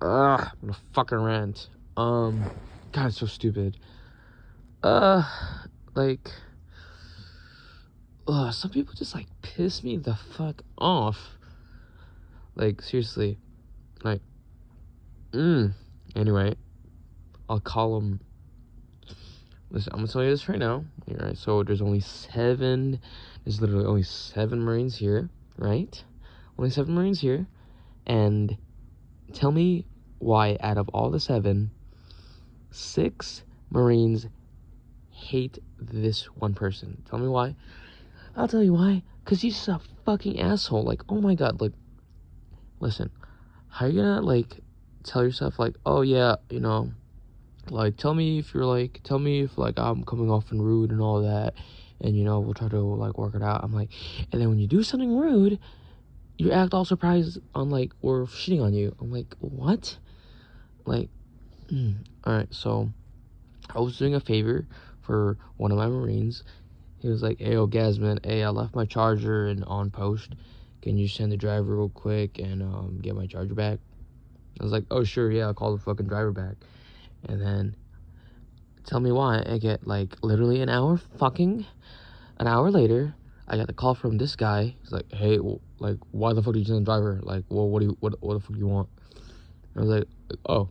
I'm gonna fucking rant. God, it's so stupid. Like, some people just like piss me the fuck off. Like, seriously. Like, anyway, I'll call them. Listen, I'm gonna tell you this right now. Alright, so there's literally only 7 Marines here, right? Only 7 Marines here. And tell me why out of all the 7, 6 Marines hate this one person. Tell me why. I'll tell you why. Because he's just a fucking asshole. Like, oh my god, like, listen, how are you gonna, like, tell yourself, like, oh yeah, you know, like, tell me if, like, I'm coming off and rude and all that, and, you know, we'll try to, like, work it out. I'm like, and then when you do something rude, you act all surprised on, like, we're shitting on you. I'm like, what? Like, alright, so, I was doing a favor for one of my Marines. He was like, hey, yo, Gasman, hey, I left my charger on post. Can you send the driver real quick and, get my charger back? I was like, oh, sure, yeah, I'll call the fucking driver back. And then, tell me why, I get, like, literally an hour later, I got a call from this guy. He's like, hey, like, why the fuck did you send the driver? Like, well, what the fuck do you want? I was like, oh,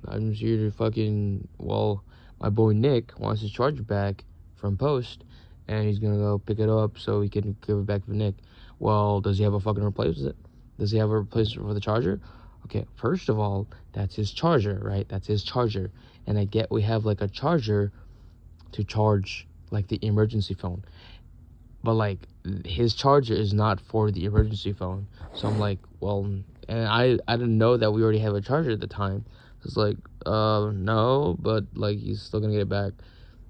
I'm just here to fucking, well, my boy Nick wants his charger back from post, and he's gonna go pick it up so he can give it back to Nick. Well, does he have a fucking replacement? Does he have a replacement for the charger? Okay, first of all, that's his charger, right? That's his charger. And I get we have, like, a charger to charge, like, the emergency phone. But, like, his charger is not for the emergency phone. So I'm like, well, and I didn't know that we already have a charger at the time. It's like, no, but, like, he's still gonna get it back.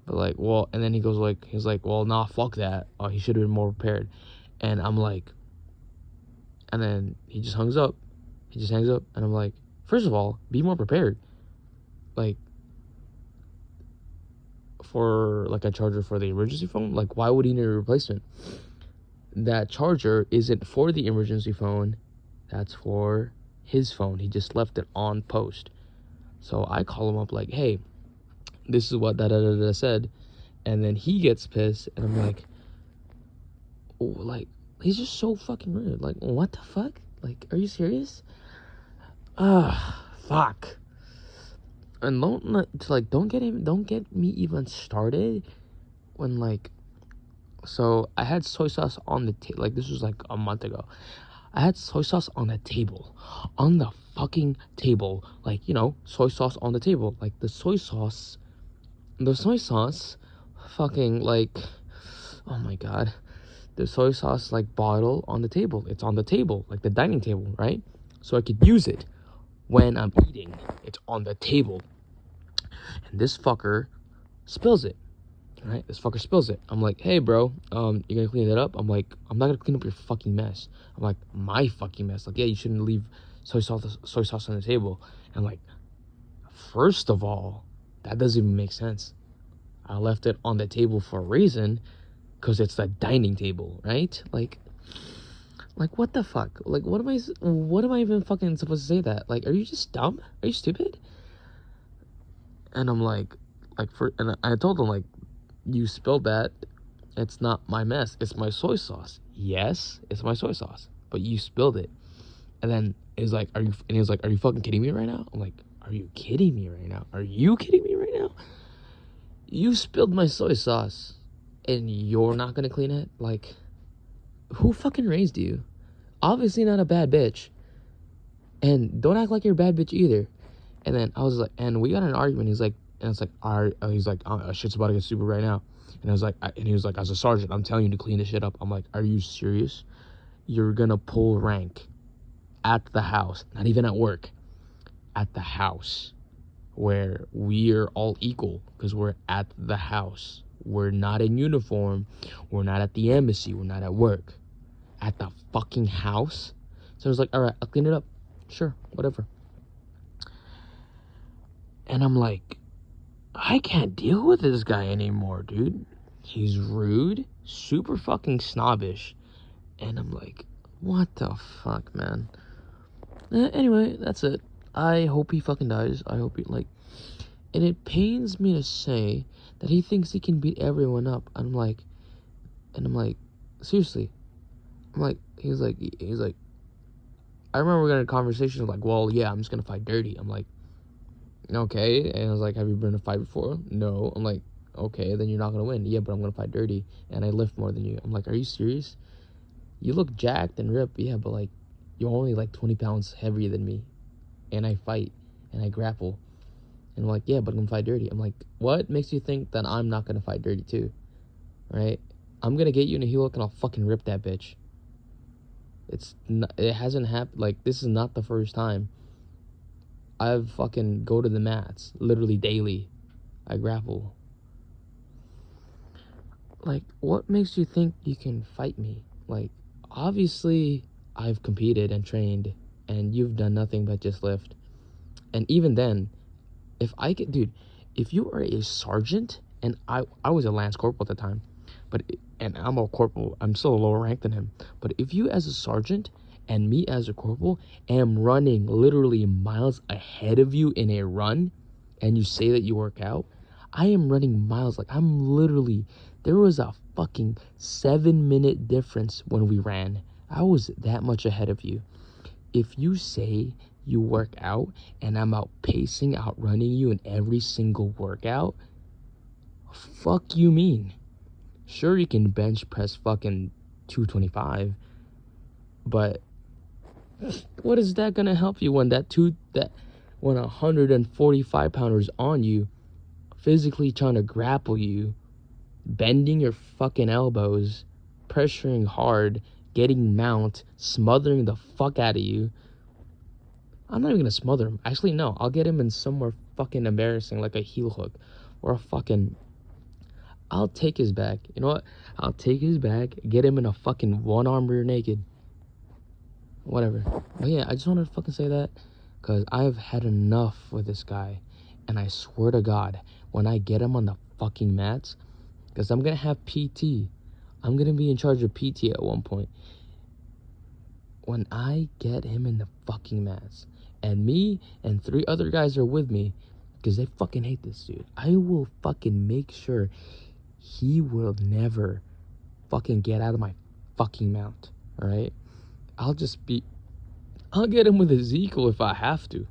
But, like, well, and then he's like, well, nah, fuck that. Oh, he should have been more prepared. And I'm like, and then he just hangs up. And I'm like, first of all, be more prepared. Like, for, like, a charger for the emergency phone? Like, why would he need a replacement? That charger isn't for the emergency phone. That's for his phone. He just left it on post. So I call him up like, hey, this is what da-da-da-da said. And then he gets pissed. And I'm like, oh, like, he's just so fucking rude. Like, what the fuck? Like, are you serious? Fuck. And don't get me even started when, like, so I had soy sauce on the table. Like, this was like a month ago. I had soy sauce on the table. On the fucking table. Like, you know, soy sauce on the table. Like, the soy sauce fucking, like, oh my god. The soy sauce, like, bottle on the table. It's on the table, like the dining table, right? So I could use it when I'm eating. It's on the table. And this fucker spills it. Right? This fucker spills it. I'm like, hey, bro, you gonna clean that up? I'm like, I'm not gonna clean up your fucking mess. I'm like, my fucking mess. Like, yeah, you shouldn't leave soy sauce on the table. And, like, first of all, that doesn't even make sense. I left it on the table for a reason, because it's the dining table, right? Like, what the fuck? Like, what am I even fucking supposed to say that? Like, are you just dumb? Are you stupid? And I'm like, and I told him, like, you spilled that. It's not my mess. It's my soy sauce. Yes, it's my soy sauce, but you spilled it. And then he was like, are you fucking kidding me right now? I'm like, are you kidding me right now? Are you kidding me right now? You spilled my soy sauce and you're not gonna clean it? Like, who fucking raised you? Obviously not a bad bitch. And don't act like you're a bad bitch either. And then I was like, and we got in an argument. He's like, and it's like, he's like, shit's about to get stupid right now. And I was like, and he was like, as a sergeant, I'm telling you to clean this shit up. I'm like, are you serious? You're gonna pull rank at the house, not even at work, at the house, where we're all equal, because we're at the house. We're not in uniform. We're not at the embassy. We're not at work. At the fucking house. So I was like, all right, I'll clean it up. Sure, whatever. And I'm like, I can't deal with this guy anymore, dude. He's rude, super fucking snobbish. And I'm like, what the fuck, man? Anyway, that's it. I hope he fucking dies. I hope he, like, and it pains me to say that he thinks he can beat everyone up. I'm like, seriously. I'm like, he's like, I remember we got a conversation like, well, yeah, I'm just gonna fight dirty. I'm like, okay. And I was like, have you been in a fight before? No. I'm like, okay, then you're not gonna win. Yeah, but I'm gonna fight dirty, and I lift more than you. I'm like, are you serious? You look jacked and ripped, yeah, but like, you're only like 20 pounds heavier than me, and I fight and I grapple. And I'm like, yeah, but I'm gonna fight dirty. I'm like, what makes you think that I'm not gonna fight dirty too? Right? I'm gonna get you in a heel hook and I'll fucking rip that bitch. It hasn't happened. Like, this is not the first time. I've fucking go to the mats literally daily. I grapple. Like, what makes you think you can fight me? Like, obviously, I've competed and trained, and you've done nothing but just lift. And even then, if you are a sergeant, and I was a lance corporal at the time, and I'm a corporal, I'm still a lower rank than him. But if you as a sergeant and me as a corporal am running literally miles ahead of you in a run, and you say that you work out, I am running miles. Like, there was a fucking 7-minute difference when we ran. I was that much ahead of you. If you say you work out and I'm outrunning you in every single workout, fuck you mean? Sure, you can bench press fucking 225, but what is that gonna help you when when 145 pounders on you, physically trying to grapple you, bending your fucking elbows, pressuring hard, getting mount, smothering the fuck out of you? I'm not even gonna smother him. Actually, no, I'll get him in somewhere fucking embarrassing, like a heel hook or a fucking. I'll take his back. You know what? I'll take his back, get him in a fucking one-arm rear naked. Whatever. But yeah, I just wanted to fucking say that because I've had enough with this guy. And I swear to God, when I get him on the fucking mats, because I'm gonna have PT. I'm gonna be in charge of PT at one point. When I get him in the fucking mats, and me and 3 other guys are with me, because they fucking hate this dude, I will fucking make sure he will never fucking get out of my fucking mount, alright? I'll get him with Ezekiel if I have to.